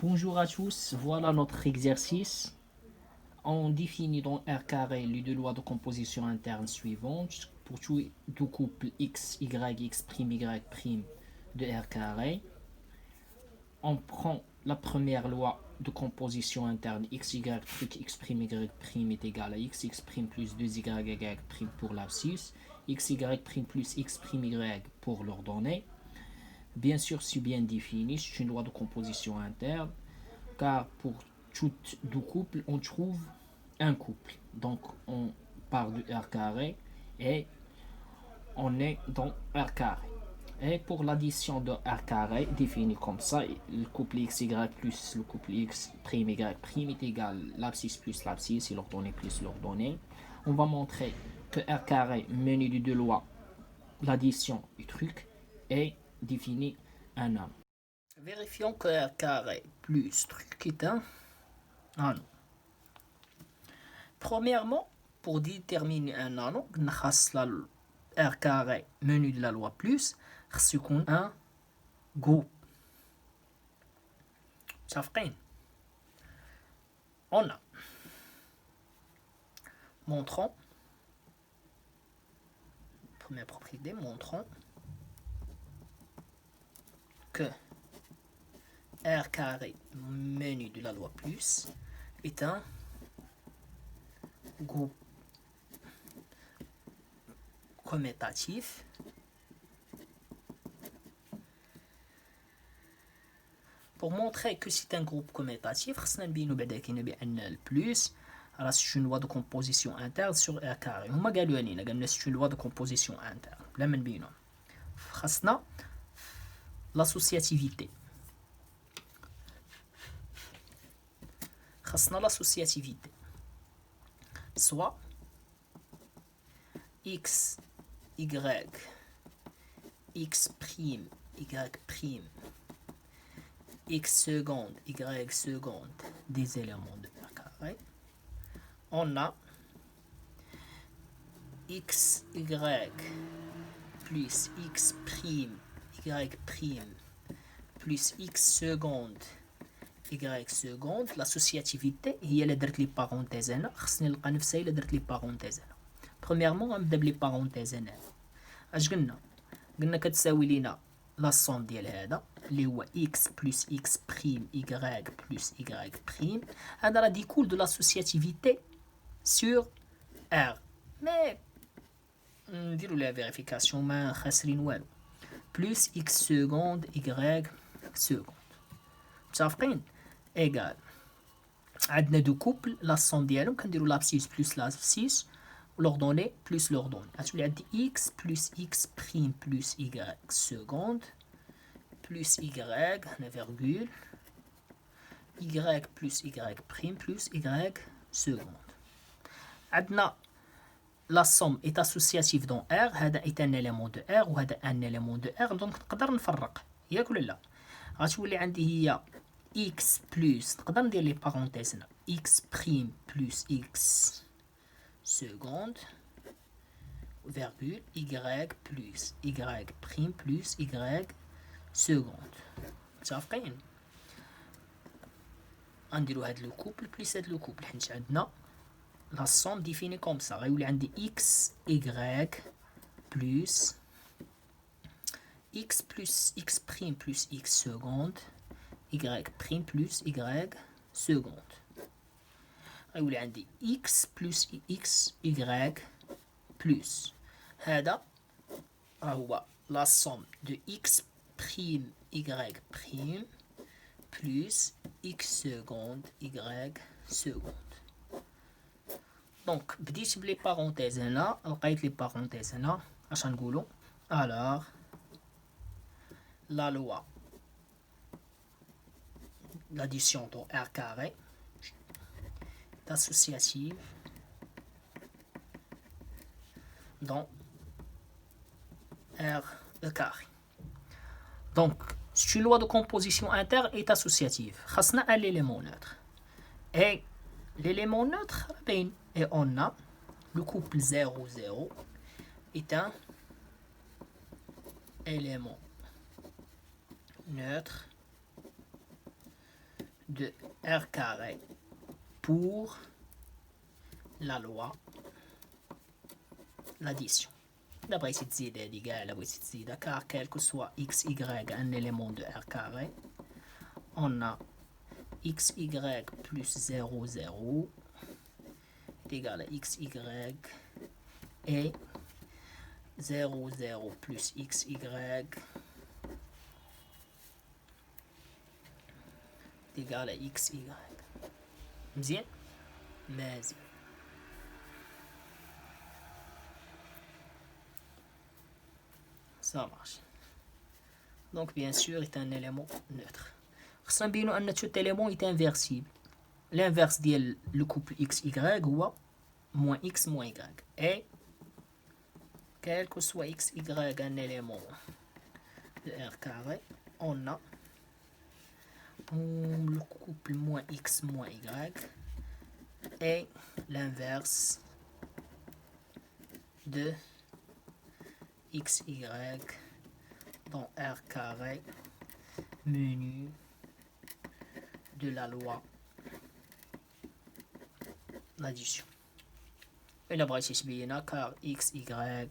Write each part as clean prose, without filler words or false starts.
Bonjour à tous, voilà notre exercice. On définit dans R carré les deux lois de composition interne suivantes pour tout couple x, y, x', y' de R carré. On prend la première loi de composition interne x, y, truc x', y' est égal à x, x' plus 2y, y' pour l'abscisse, x, y' plus x', y pour l'ordonnée. Bien sûr, c'est bien défini, c'est une loi de composition interne, car pour toutes deux couples, on trouve un couple. Donc, on part de R carré et on est dans R carré. Et pour l'addition de R carré, définie comme ça, le couple XY plus le couple X', Y' est égal à l'abscisse plus l'abscisse et l'ordonnée plus l'ordonnée. On va montrer que R carré, menu de deux lois, l'addition du truc, est défini un anneau. Vérifions que R carré plus truc est un anneau. Premièrement, pour déterminer un anneau, on R carré menu de la loi plus, on un groupe. متفقين؟ On a. Montrons. Première propriété, montrons que R carré menu de la loi plus est un groupe commutatif pour montrer que c'est un groupe commutatif, le plus. Alors c'est une loi de composition interne sur R carré. هما قالوا لنا قالنا c'est une loi de composition interne. بلا ما نبينهم. خاصنا l'associativité. خاصنا l'associativité. Soit x, y, x', y', x seconde, y seconde des éléments de R carré. On a x, y plus x', y' plus x seconde, y seconde. L'associativité هي اللي درت لي بارونتيز هنا، خصني نلقى نفسها هي اللي درت لي بارونتيز هنا. Premièrement غنبدا بلي بارونتيز هنا. اش قلنا؟ قلنا كتساوي لينا لا سوم ديال هذا اللي هو x plus x', y plus y'. هذا راه ديكول دو l'associativité sur R. Mais نديرو لها فيريفيكاسيون ما خاسرين والو. plus x seconde, y seconde. متفقين؟ ايغال عندنا دو كوبل لا سوم ديالهم كنديرو لابسيس بلس لابسيس l'ordonnée plus l'ordonnée. غتولي عندي x plus x' plus y seconde plus y هنا virgule y plus y' plus y seconde. عندنا la somme est associative dans R. هذا est un élément de R وهذا un élément de R. donc نقدر نفرق ياك ولا لا؟ غتولي عندي هي x plus نقدر ندير لي بارونتيز هنا x' plus x seconde virgule y plus y' plus y seconde. متفقين؟ غنديرو هاد لو كوبل بليس هاد لو كوبل حيت عندنا لا سوم ديفيني كوم سا. غيولي عندي x y plus x plus x' plus x seconde y' plus y seconde. غيولي عندي x plus x y plus هذا هو لا سوم دو x prime y prime plus x seconde y seconde. دونك بديت بلي بارونتيز هنا لقيت لي بارونتيز هنا اش غنقولو alors la loi l'addition de R carré est associative dans R carré. Donc, c'est une loi de composition interne est associative. خاصنا un élément neutre. Et l'élément neutre, et on a le couple 0,0 est un élément neutre de R carré pour la loi l'addition. D'après cette idée égale à cette idée, car quel que soit x, y, un élément de R carré, on a x, y plus 0, 0 est égal à x, y et 0, 0 plus x, y est égal à x, y. مزيان؟ مازال. Ça marche. Donc bien sûr est un élément neutre. خصنا نبينو ان tout élément est inversible. L'inverse ديال le couple x y هو moins x moins y. Et quel que soit x y un élément de R carré, on a le couple moins x moins y et l'inverse de x y dans R carré menu de la loi l'addition. Et la braille c'est bien car x y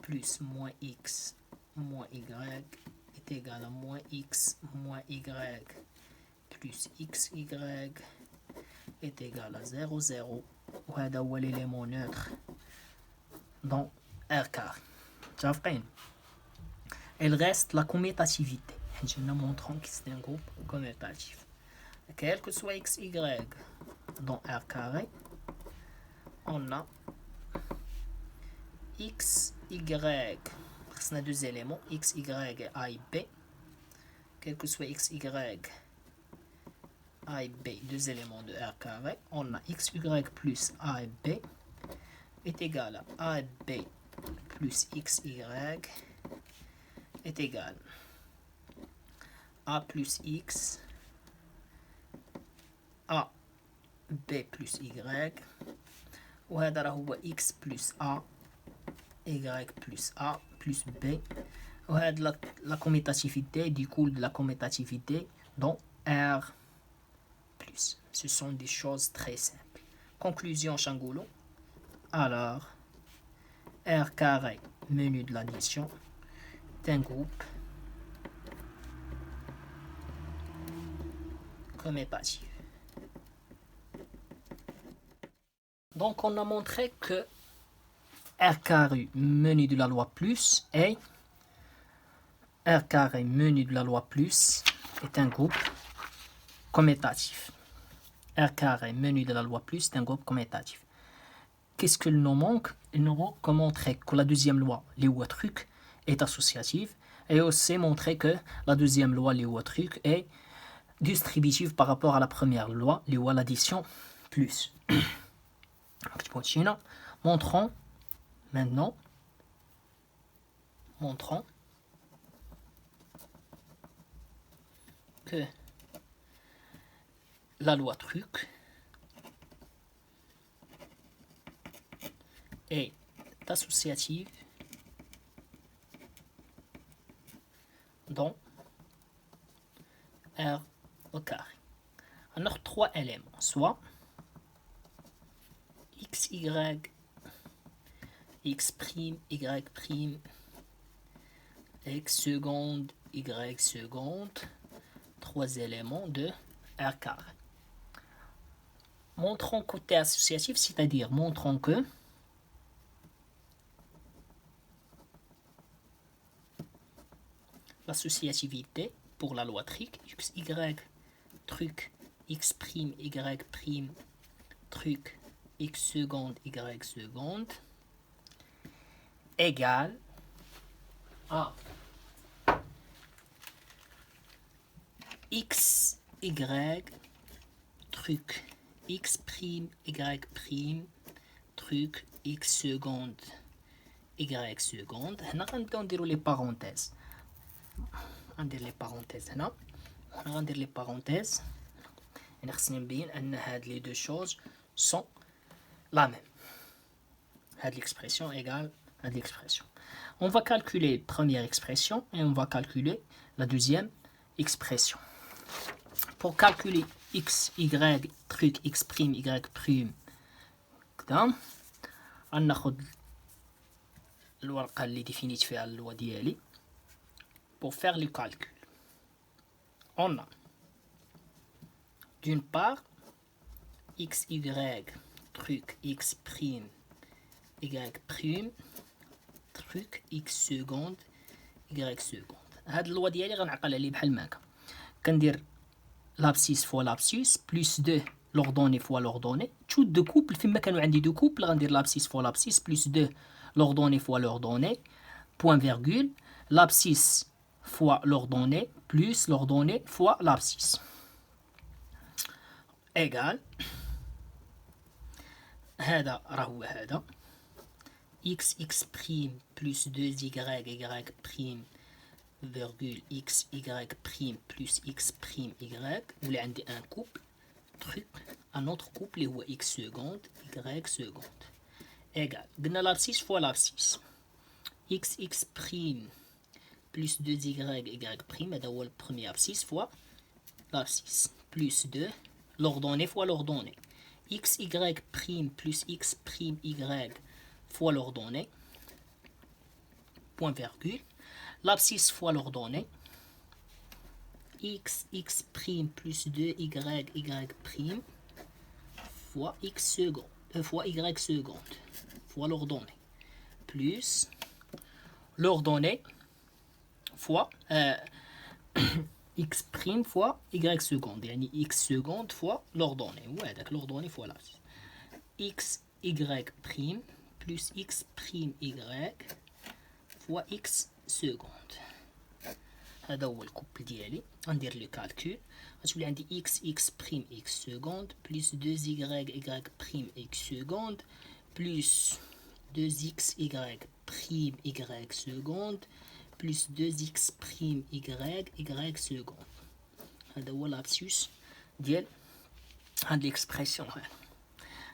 plus moins x moins y est égal à moins x moins y plus x y est égal à 0 0 وهذا هو l'élément neutre dans R carré. متفقين؟ Il reste la commutativité. Nous montrons que c'est un groupe commutatif. Quel que soit x, y dans R carré, on a x, y, on a deux éléments, x, y et a et b. Quel que soit x, y, a et b, deux éléments de R carré, on a x, y plus a et b est égal à a et b plus x, y est égal à a plus x, a b plus y وهذا راه هو x plus a y plus a plus b وهذا la commutativité découle de la commutativité dans R plus. Ce sont des choses très simples. Conclusion Changoulou. Alors R carré menu de l'addition est un groupe commutatif. Donc on a montré que R carré menu de la loi plus et R carré menu de la loi plus est un groupe commutatif. R carré menu de la loi plus est un groupe commutatif. Qu'est-ce qu'il nous manque? Il nous manque de montrer que la deuxième loi, les truc, est associative et aussi montrer que la deuxième loi, les truc, est distributive par rapport à la première loi, les l'addition plus. Montrons maintenant, que la loi truc est associative dans R au carré. Alors trois éléments, soit x, y, x prime, y prime, x seconde, y seconde, trois éléments de R carré. Montrons côté associatif, c'est-à-dire montrons que l'associativité pour la loi trick, x, y, truc, x prime, y prime, truc, x seconde, y seconde, égale à x, y, truc, x prime, y prime, truc, x seconde, y seconde. هنا غنبداو نديرو لي parenthèses. غندير لي parenthèses هنا. غندير لي parenthèses. يعني خصني نبين ان هاد les deux choses sont la même. هاد l'expression égale à l'expression. On va calculer la première expression et on va calculer la deuxième expression. Pour calculer x, y, truc, x prime, y prime, كدا غناخد الورقة اللي ديفينيت فيها اللوا ديالي. Pour faire le calcul, on a d'une part x, y, truc, x prime, y prime, truc, x seconde, y seconde. هاد اللوا ديالي غنعقل عليه بحال هكا. كندير l'abscisse fois l'abscisse plus 2 l'ordonnée fois l'ordonnée. Tout deux couples, فيما كانوا عندي deux couples غندير l'abscisse fois l'abscisse plus 2 l'ordonnée fois l'ordonnée. Point virgule, l'abscisse fois l'ordonnée plus l'ordonnée fois l'abscisse. Égal. هذا راه هو هذا. x prime plus 2y prime virgule x y prime plus x prime y. ولا عندي un couple truc un autre couple هو x seconde y seconde. Égal. قلنا l'abscisse fois l'abscisse. x prime plus 2y prime هذا هو البروميير abscisse fois l'abscisse plus 2 l'ordonnée fois l'ordonnée. x y prime plus x prime y fois l'ordonnée. Point virgule. L'abscisse fois l'ordonnée. x prime plus 2y prime fois x seconde fois y seconde fois l'ordonnée plus l'ordonnée fois x prime fois y seconde. يعني x seconde fois l'ordonnée. وهذاك l'ordonnée fois l'abscisse. x y prime plus x prime y fois x seconde. هذا هو الكوبل ديالي. غندير لو كالكول. غتولي عندي x prime x seconde plus 2y prime x seconde plus 2xy prime y seconde plus 2x prime y seconde. هذا هو l'abscisse ديال هاد l'expression هذا.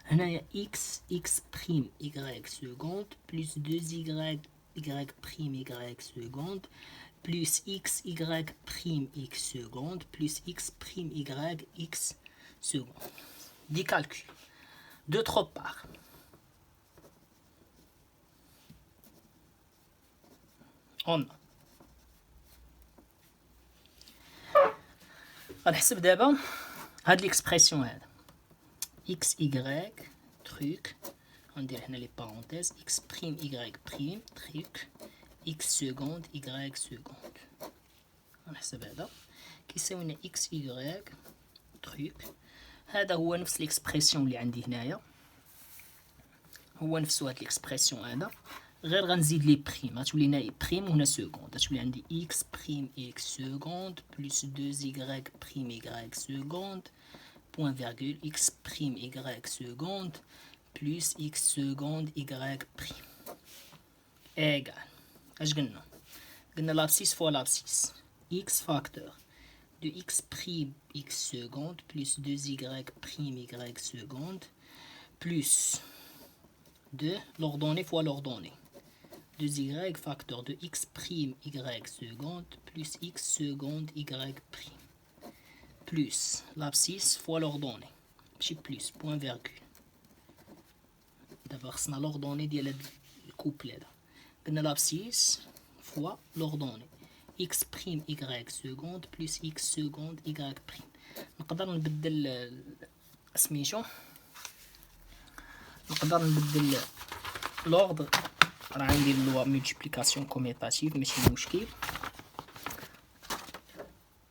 هنايا x prime y seconde plus 2y prime y seconde plus xy prime x seconde plus x prime y x seconde. Des calculs. D'autre part, on غنحسب دابا هاد l'expression هذا x y truc غندير هنا لي بارونتيز x prime y prime truc x seconde y seconde. غنحسب هذا كيساوي لنا x y truc. هذا هو نفس ليكسبرسيون اللي عندي هنايا. هو نفسو هاد ليكسبرسيون هذا غير غنزيد لي بريم. غتولي هنا بريم وهنا سكوند. غتولي عندي x prime x seconde plus 2y prime y seconde point virgule x prime y seconde plus x seconde y prime égal. اش قلنا؟ قلنا l'abscisse fois l'abscisse x facteur de x prime x seconde plus 2y prime y seconde plus 2 l'ordonnée fois l'ordonnée. 2y facteur de x prime y seconde plus x seconde y prime plus l'abscisse fois l'ordonnée ماشي plus point virgule. دابا خصنا l'ordonnée ديال هاد الكوبل هذا. قلنا l'abscisse fois l'ordonnée x prime y seconde plus x seconde y prime. نقدر نبدل سميتو نقدر نبدل l'ordre. راه عندي اللوا ملتيبليكاسيون كوميتاتيف ماشي مشكل.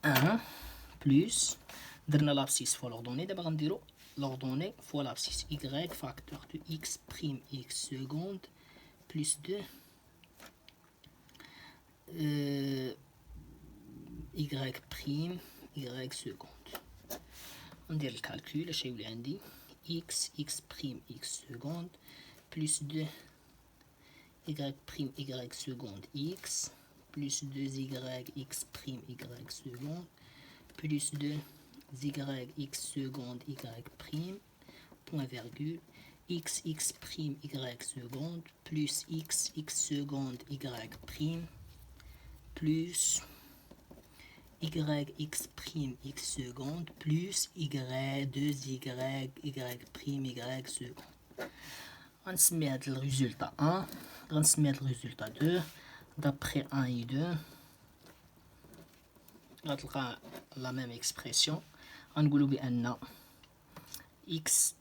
1 بلس درنا l'abscisse fois l'ordonnée. دابا غنديرو l'ordonnée fois l'abscisse y facteur de x prime x seconde plus 2 y prime y seconde. ندير الكالكول. اش يولي عندي x prime x seconde plus 2 y prime y seconde x plus 2y x prime y seconde plus 2 y x seconde y prime point virgule x prime y seconde plus x seconde y prime plus yx prime x seconde plus y 2y prime y seconde. غنسمي هاد الريزولتا 1 غنسمي هاد الريزولتا 2 d'après 1 et 2 غتلقى لا ميم اكسبرسيون غنقولو بان x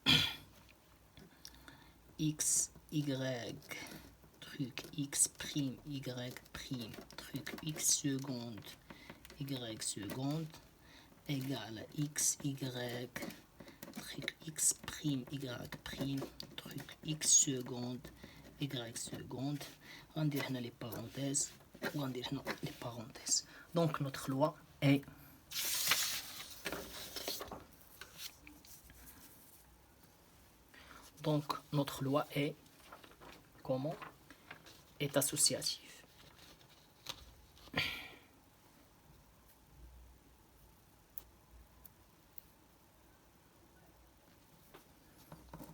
y truc x prime y prime truc x seconde y seconde égale xy truc x prime y prime truc x seconde y seconde. On dit les parenthèses ou on dit les parenthèses. Donc notre loi est comment? Est associative.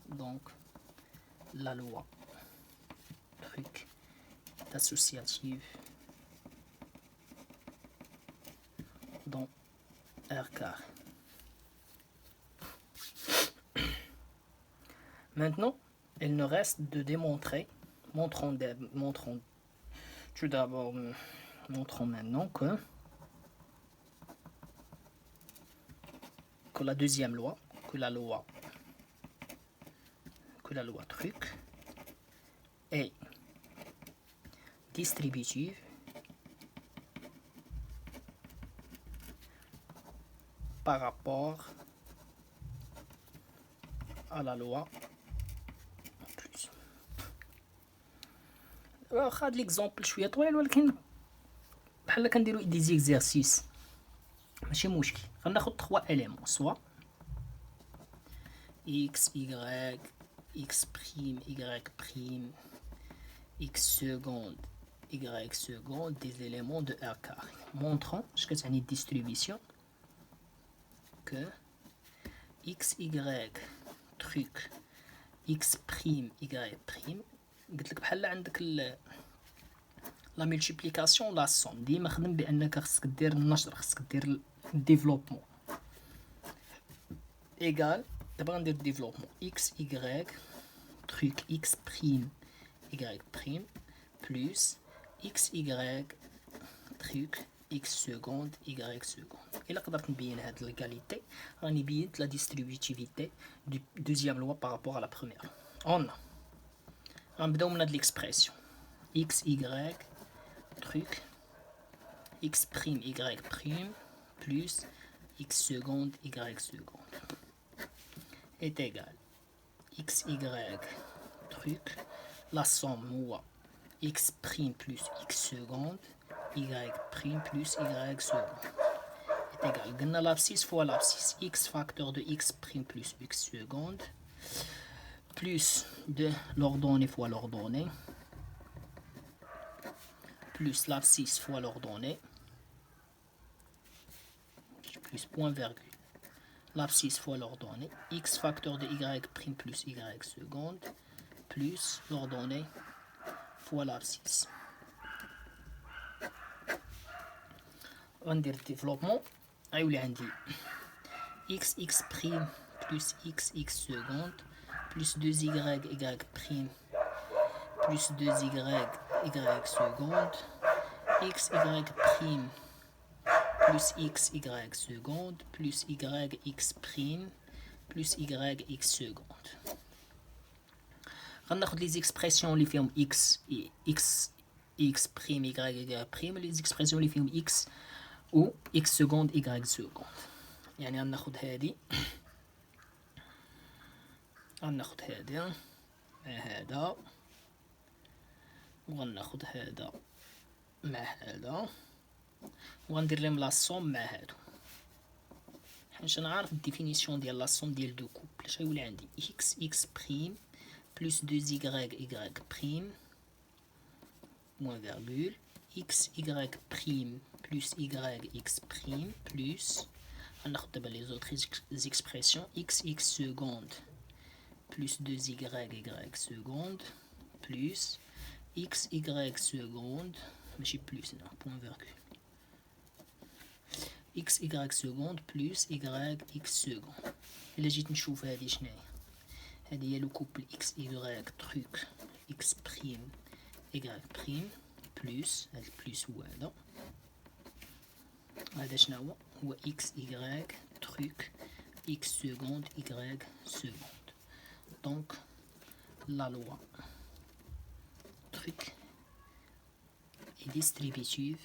Donc la loi truc est associative dans R carré. Maintenant, il nous reste de démontrer, montrons tout d'abord, montrons maintenant que la deuxième loi, que la loi truc est distributive par rapport à la loi plus. هاد ليكزامبل شويه طويل ولكن بحال كنديرو دي زيكزارسيس ماشي مشكل. غناخد 3 éléments soit x y x prime y prime x seconde y seconde des éléments de R carré montrant اش كتعني distribution que x y truc x prime y prime قلت لك بحال عندك لا ملتيبليكاسيون لا سوم ديما خدم بانك خصك دير النشر خصك دير الديفلوبمون ايغال دابا غندير الديفلوبمون x y truc x prime y prime plus x y truc x seconde y seconde. الا قدرت نبين هاد l'égalité راني بينت لا distributivité du deuxième loi par rapport à la première. On غنبداو من هاد l'expression x y truc x prime y prime plus x seconde y seconde est égal x y truc la somme هو x prime plus x seconde y prime plus y seconde est égal قلنا l'abscisse fois l'abscisse x facteur de x prime plus x seconde plus de l'ordonnée fois l'ordonnée plus l'abscisse fois l'ordonnée plus point virgule l'abscisse fois l'ordonnée x facteur de y prime plus y seconde plus l'ordonnée fois l'abscisse. غندير développement غيولي عندي x prime plus x seconde plus 2y prime plus 2y seconde x y prime plus x seconde plus y x prime plus y x seconde. غناخد لي زيكسبرسيون اللي فيهم x prime y prime لي زيكسبرسيون اللي فيهم x و x seconde y seconde. يعني غناخد هادي مع هذا وغناخد هذا مع هذا وغندير لهم لا سوم مع هادو حيت انا عارف الديفينيسيون ديال لا سوم ديال دو كوبل اش غيولي عندي x prime plus 2y prime moins virgule xy prime plus yx prime plus غناخد دابا لي زوطخ اكسبرسيون x seconde plus 2y seconde plus x y seconde ماشي plus non point virgule x y seconde plus y x seconde. إلا جيت نشوف هادي شناهي هادي هي لو كوبل x y truc x prime y prime plus هاد البلوس هو هذا هذا شنو هو x y truc x seconde y seconde. Donc la loi truc est distributive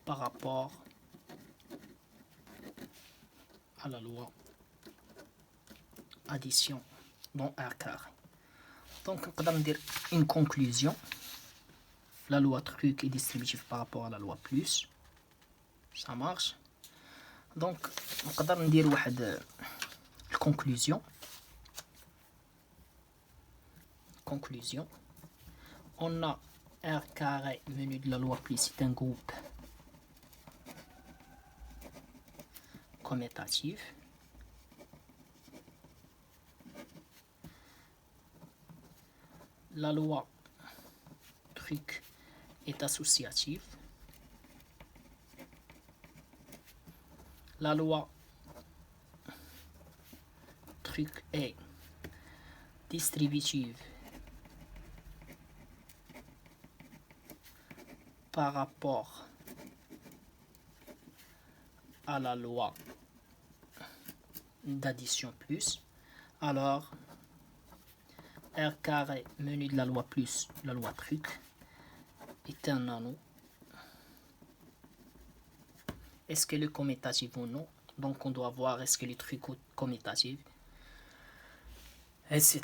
par rapport à la loi addition dans R carré. Donc نقدر ندير une conclusion. La loi truc est distributive par rapport à la loi plus. Ça marche. Donc نقدر ندير واحد conclusion. On a R carré venu de la loi plus, c'est un groupe commutatif. La loi truc est associative. La loi truc est distributive par rapport à la loi d'addition plus. Alors R carré menu de la loi plus la loi truc est un anneau. Est-ce qu'elle est commutative ou non? Donc on doit voir est-ce qu'elle est truc commutative, etc.